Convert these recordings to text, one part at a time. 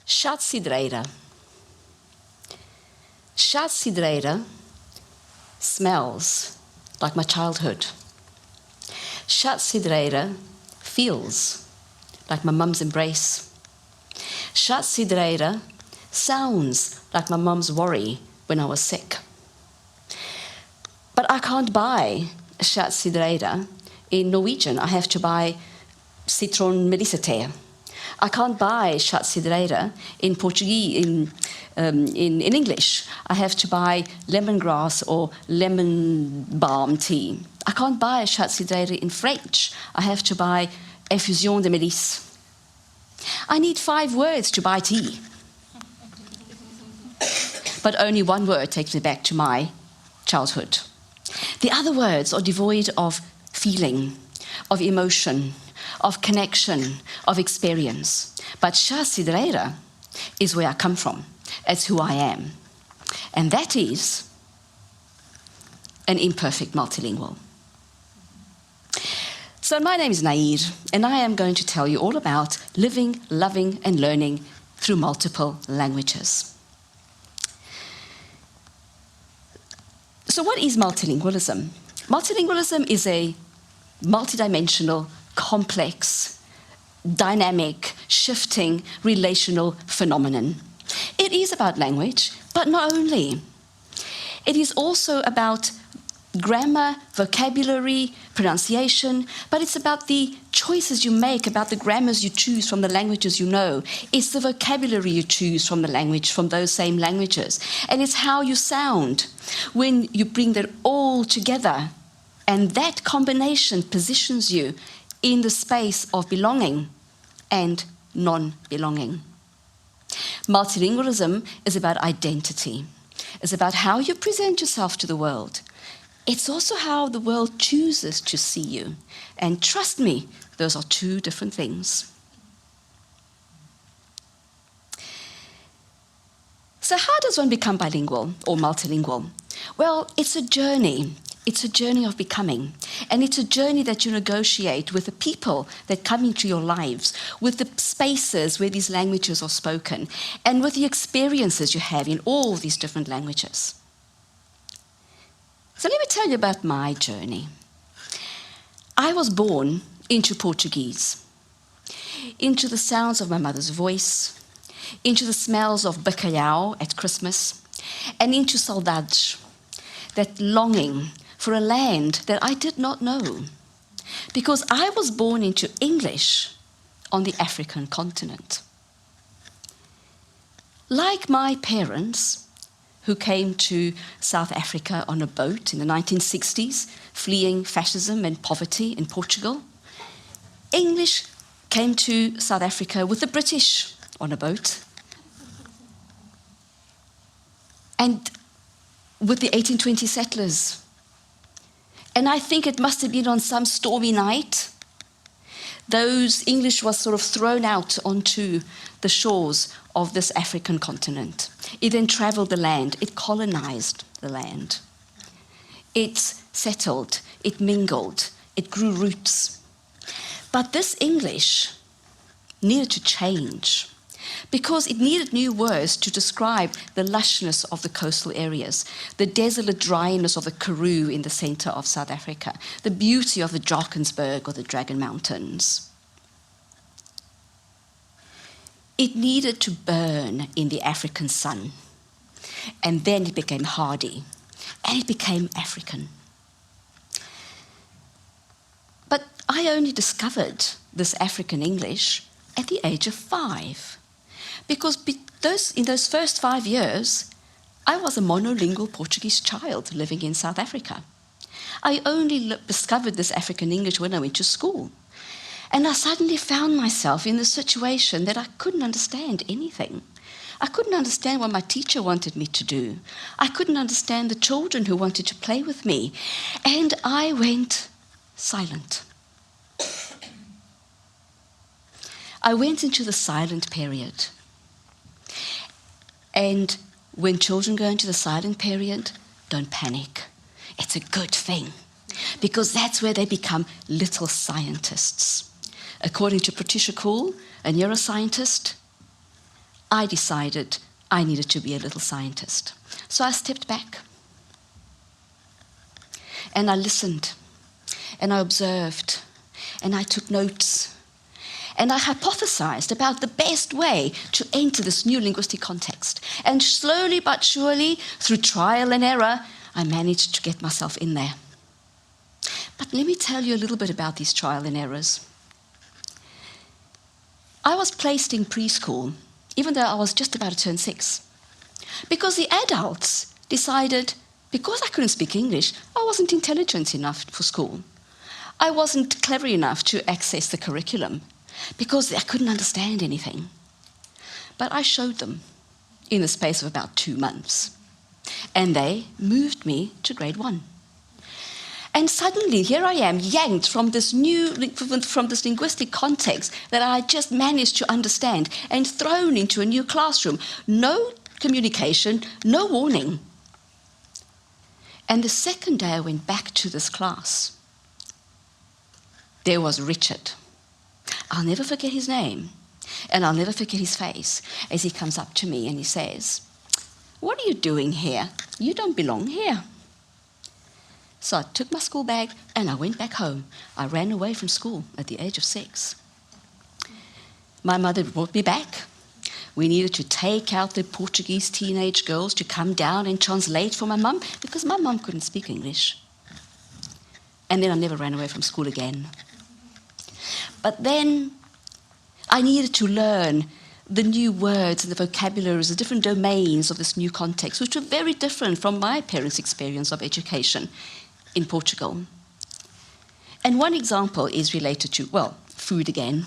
Schatzsidreira. Schatzsidreira smells like my childhood. Schatzsidreira feels like my mum's embrace. Schatzsidreira sounds like my mum's worry when I was sick. But I can't buy Schatzsidreira in Norwegian. I have to buy citron melisete. I can't buy Schatzsidreira in Portuguese, in English. I have to buy lemongrass or lemon balm tea. I can't buy Schatzsidreira in French. I have to buy infusion de mélisse. I need 5 words to buy tea. But only one word takes me back to my childhood. The other words are devoid of feeling, of emotion, of connection, of experience. But Schatzsidreira is where I come from. It's who I am. And that is an imperfect multilingual. So my name is Nair, and I am going to tell you all about living, loving, and learning through multiple languages. So what is multilingualism? Multilingualism is a multidimensional, complex, dynamic, shifting, relational phenomenon. It is about language, but not only. It is also about grammar, vocabulary, pronunciation, but it's about the choices you make, about the grammars you choose from the languages you know. It's the vocabulary you choose from the language, from those same languages. And it's how you sound when you bring that all together. And that combination positions you in the space of belonging and non-belonging. Multilingualism is about identity. It's about how you present yourself to the world. It's also how the world chooses to see you. And trust me, those are 2 different things. So how does one become bilingual or multilingual? Well, it's a journey. It's a journey of becoming. And it's a journey that you negotiate with the people that come into your lives, with the spaces where these languages are spoken, and with the experiences you have in all these different languages. So let me tell you about my journey. I was born into Portuguese, into the sounds of my mother's voice, into the smells of bacalhau at Christmas, and into saudades, that longing for a land that I did not know, because I was born into English on the African continent. Like my parents, who came to South Africa on a boat in the 1960s, fleeing fascism and poverty in Portugal, English came to South Africa with the British on a boat. And with the 1820 settlers. And I think it must have been on some stormy night, those English was sort of thrown out onto the shores of this African continent. It then traveled the land, it colonized the land. It settled, it mingled, it grew roots. But this English needed to change because it needed new words to describe the lushness of the coastal areas, the desolate dryness of the Karoo in the center of South Africa, the beauty of the Drakensberg or the Dragon Mountains. It needed to burn in the African sun, and then it became hardy, and it became African. But I only discovered this African English at the age of 5. Because in those first 5 years, I was a monolingual Portuguese child living in South Africa. I only discovered this African English when I went to school. And I suddenly found myself in the situation that I couldn't understand anything. I couldn't understand what my teacher wanted me to do. I couldn't understand the children who wanted to play with me. And I went silent. I went into the silent period. And when children go into the silent period, don't panic. It's a good thing, because that's where they become little scientists. According to Patricia Kuhl, a neuroscientist, I decided I needed to be a little scientist. So I stepped back, and I listened, and I observed, and I took notes, and I hypothesized about the best way to enter this new linguistic context. And slowly but surely, through trial and error, I managed to get myself in there. But let me tell you a little bit about these trial and errors. I was placed in preschool, even though I was just about to turn 6, because the adults decided, because I couldn't speak English, I wasn't intelligent enough for school. I wasn't clever enough to access the curriculum, because I couldn't understand anything. But I showed them in the space of about 2 months, and they moved me to grade 1. And suddenly, here I am, yanked from this linguistic context that I just managed to understand, and thrown into a new classroom. No communication, no warning. And the second day I went back to this class, there was Richard. I'll never forget his name, and I'll never forget his face as he comes up to me and he says, "What are you doing here? You don't belong here." So I took my school bag and I went back home. I ran away from school at the age of 6. My mother brought me back. We needed to take out the Portuguese teenage girls to come down and translate for my mum, because my mum couldn't speak English. And then I never ran away from school again. But then I needed to learn the new words and the vocabularies, the different domains of this new context, which were very different from my parents' experience of education in Portugal. And one example is related to, well, food again.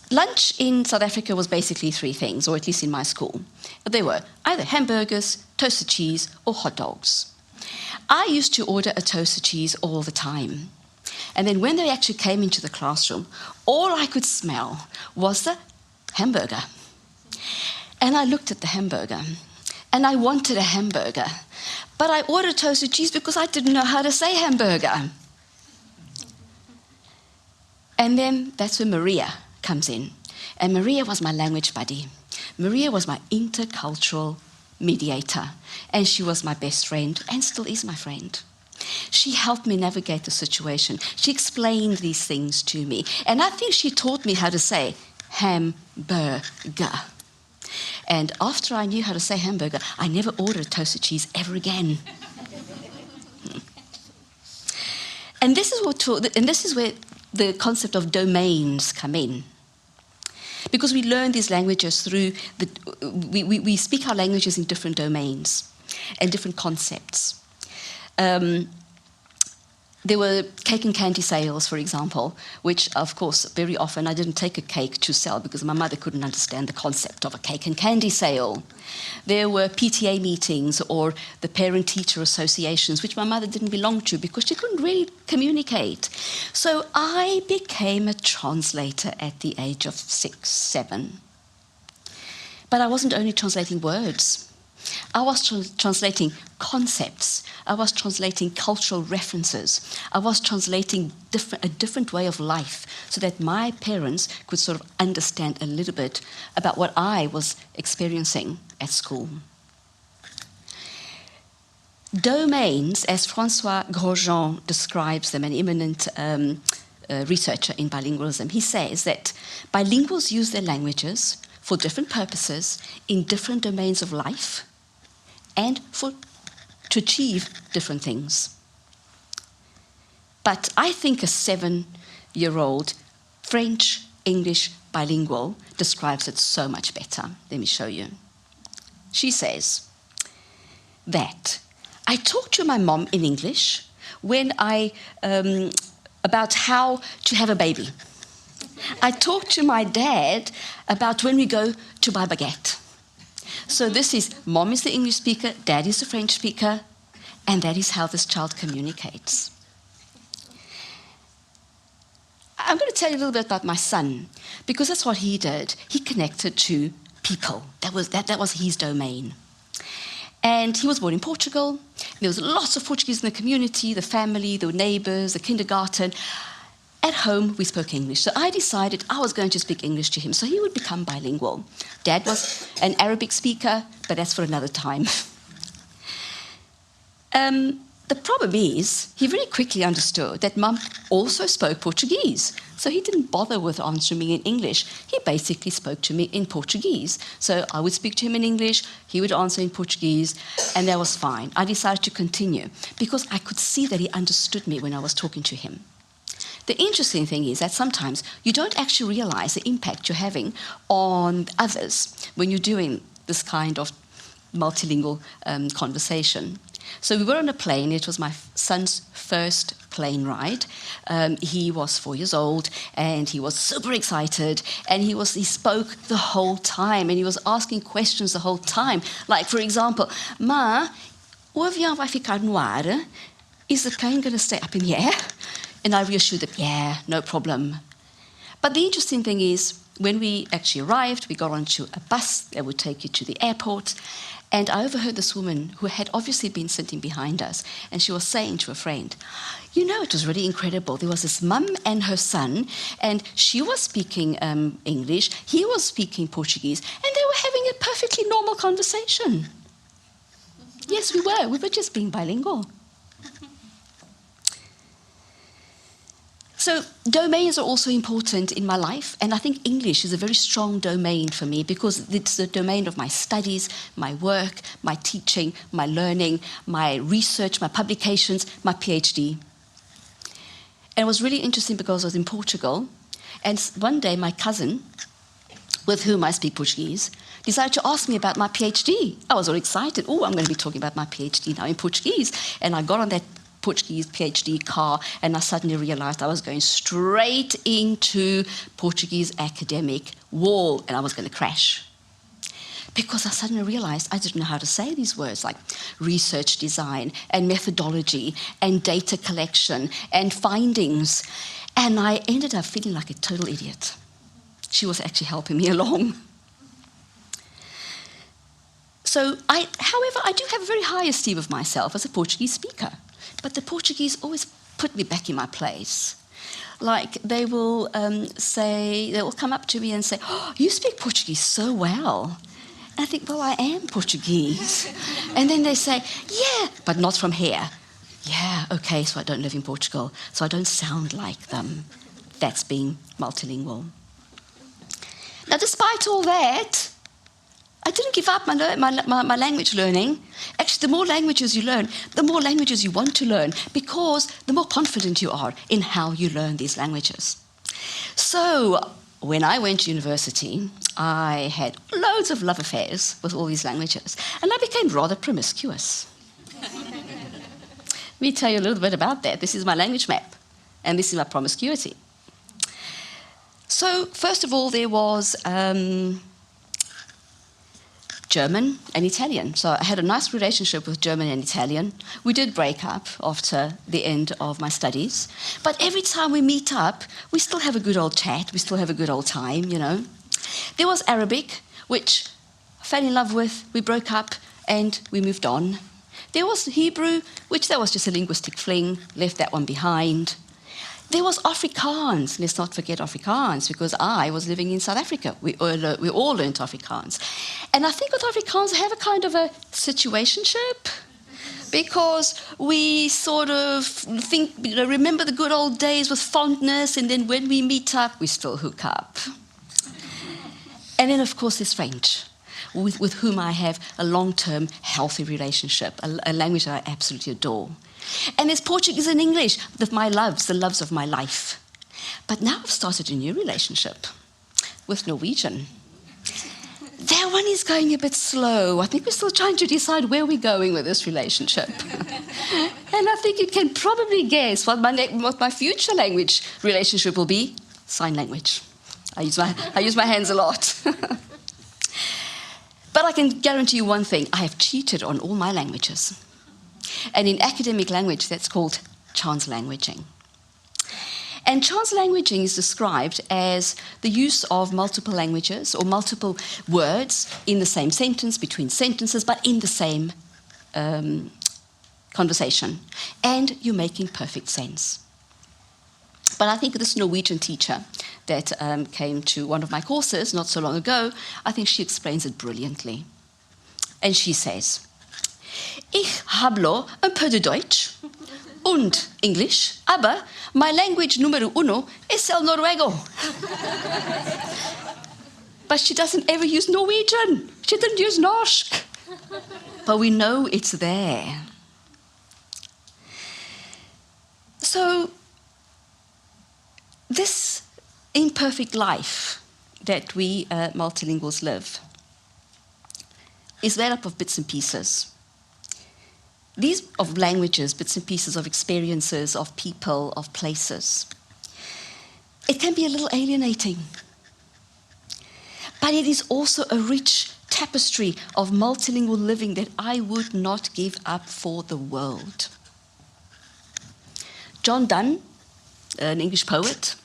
Lunch in South Africa was basically 3 things, or at least in my school. They were either hamburgers, toasted cheese, or hot dogs. I used to order a toasted cheese all the time. And then when they actually came into the classroom, all I could smell was the hamburger. And I looked at the hamburger, and I wanted a hamburger. But I ordered toasted cheese because I didn't know how to say hamburger. And then that's when Maria comes in. And Maria was my language buddy. Maria was my intercultural mediator. And she was my best friend, and still is my friend. She helped me navigate the situation. She explained these things to me. And I think she taught me how to say hamburger. And after I knew how to say hamburger, I never ordered toasted cheese ever again. And this is where the concept of domains come in. Because we learn these languages through, we speak our languages in different domains and different concepts. There were cake and candy sales, for example, which, of course, very often I didn't take a cake to sell because my mother couldn't understand the concept of a cake and candy sale. There were PTA meetings or the parent-teacher associations, which my mother didn't belong to because she couldn't really communicate. So I became a translator at the age of 6, 7. But I wasn't only translating words. I was translating concepts. I was translating cultural references. I was translating a different way of life so that my parents could sort of understand a little bit about what I was experiencing at school. Domains, as François Grosjean describes them, an eminent researcher in bilingualism, he says that bilinguals use their languages for different purposes in different domains of life and to achieve different things. But I think a 7-year-old French-English bilingual describes it so much better. Let me show you. She says that I talked to my mom in English when about how to have a baby. I talked to my dad about when we go to buy baguette. So this is, mom is the English speaker, dad is the French speaker, and that is how this child communicates. I'm going to tell you a little bit about my son, because that's what he did. He connected to people. That was his domain. And he was born in Portugal. There was lots of Portuguese in the community, the family, the neighbors, the kindergarten. At home, we spoke English. So I decided I was going to speak English to him so he would become bilingual. Dad was an Arabic speaker, but that's for another time. The problem is, he very quickly understood that Mum also spoke Portuguese. So he didn't bother with answering me in English. He basically spoke to me in Portuguese. So I would speak to him in English, he would answer in Portuguese, and that was fine. I decided to continue because I could see that he understood me when I was talking to him. The interesting thing is that sometimes you don't actually realize the impact you're having on others when you're doing this kind of multilingual conversation. So we were on a plane. It was my son's first plane ride. He was 4 years old, and he was super excited, and he spoke the whole time, and he was asking questions the whole time. Like, for example, Ma, o avião vai ficar no ar? Is the plane going to stay up in the air? And I reassured him, yeah, no problem. But the interesting thing is, when we actually arrived, we got onto a bus that would take you to the airport. And I overheard this woman who had obviously been sitting behind us, and she was saying to a friend, you know, it was really incredible. There was this mum and her son, and she was speaking English, he was speaking Portuguese, and they were having a perfectly normal conversation. Yes, we were just being bilingual. So domains are also important in my life, and I think English is a very strong domain for me because it's the domain of my studies, my work, my teaching, my learning, my research, my publications, my PhD. And it was really interesting because I was in Portugal, and one day my cousin, with whom I speak Portuguese, decided to ask me about my PhD. I was all excited. Oh, I'm going to be talking about my PhD now in Portuguese. And I got on that Portuguese PhD car, and I suddenly realized I was going straight into Portuguese academic wall, and I was going to crash. Because I suddenly realized I didn't know how to say these words like research design and methodology and data collection and findings. And I ended up feeling like a total idiot. She was actually helping me along. So, however, I do have a very high esteem of myself as a Portuguese speaker. But the Portuguese always put me back in my place. Like they will come up to me and say, oh, you speak Portuguese so well. And I think, well, I am Portuguese. And then they say, yeah, but not from here. Yeah, okay, so I don't live in Portugal, so I don't sound like them. That's being multilingual. Now, despite all that, I didn't give up my language learning. Actually, the more languages you learn, the more languages you want to learn, because the more confident you are in how you learn these languages. So, when I went to university, I had loads of love affairs with all these languages, and I became rather promiscuous. Let me tell you a little bit about that. This is my language map, and this is my promiscuity. So, first of all, there was German and Italian. So I had a nice relationship with German and Italian. We did break up after the end of my studies. But every time we meet up, we still have a good old chat. We still have a good old time, you know. There was Arabic, which I fell in love with. We broke up and we moved on. There was Hebrew, which that was just a linguistic fling. Left that one behind. There was Afrikaans. Let's not forget Afrikaans, because I was living in South Africa. We all learned Afrikaans. And I think with Afrikaans, I have a kind of a situationship, because we sort of think, remember the good old days with fondness, and then when we meet up, we still hook up. And then, of course, there's French, with whom I have a long-term, healthy relationship, a language that I absolutely adore. And there's Portuguese and English, the loves of my life. But now I've started a new relationship with Norwegian. That one is going a bit slow. I think we're still trying to decide where we're going with this relationship. And I think you can probably guess what my future language relationship will be. Sign language. I use my hands a lot. But I can guarantee you one thing. I have cheated on all my languages. And in academic language, that's called chance languaging. And chance languaging is described as the use of multiple languages or multiple words in the same sentence, between sentences, but in the same conversation, and you're making perfect sense. But I think this Norwegian teacher that came to one of my courses not so long ago, I think she explains it brilliantly. And she says, Ich hablo un peu de Deutsch und English, aber my language numero uno es el Noruego. But she doesn't ever use Norwegian. She doesn't use norsk. But we know it's there. So, this imperfect life that we multilinguals live is made up of bits and pieces. These of languages, bits and pieces of experiences, of people, of places. It can be a little alienating. But it is also a rich tapestry of multilingual living that I would not give up for the world. John Donne, an English poet,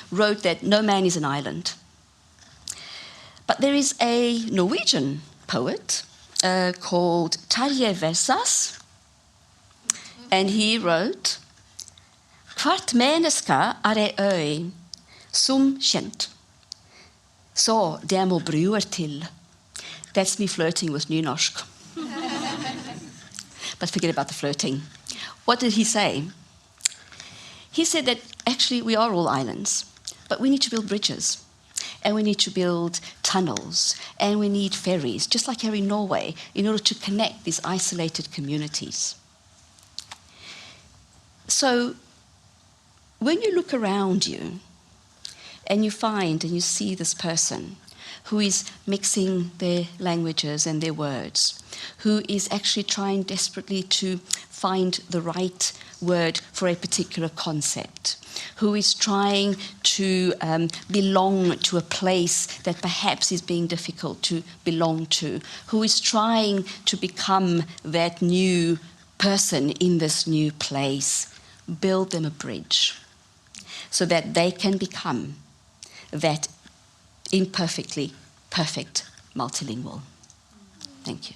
wrote that no man is an island. But there is a Norwegian poet called Terje Vesaas, and he wrote, Hvert menneske ei øy som kjent, så der må bruer til. That's me flirting with nynorsk. But forget about the flirting. What did he say? He said that actually we are all islands, but we need to build bridges, and we need to build tunnels, and we need ferries, just like here in Norway, in order to connect these isolated communities. So when you look around you, and you find and you see this person who is mixing their languages and their words, who is actually trying desperately to find the right word for a particular concept, who is trying to belong to a place that perhaps is being difficult to belong to, who is trying to become that new person in this new place. Build them a bridge so that they can become that imperfectly perfect multilingual. Thank you.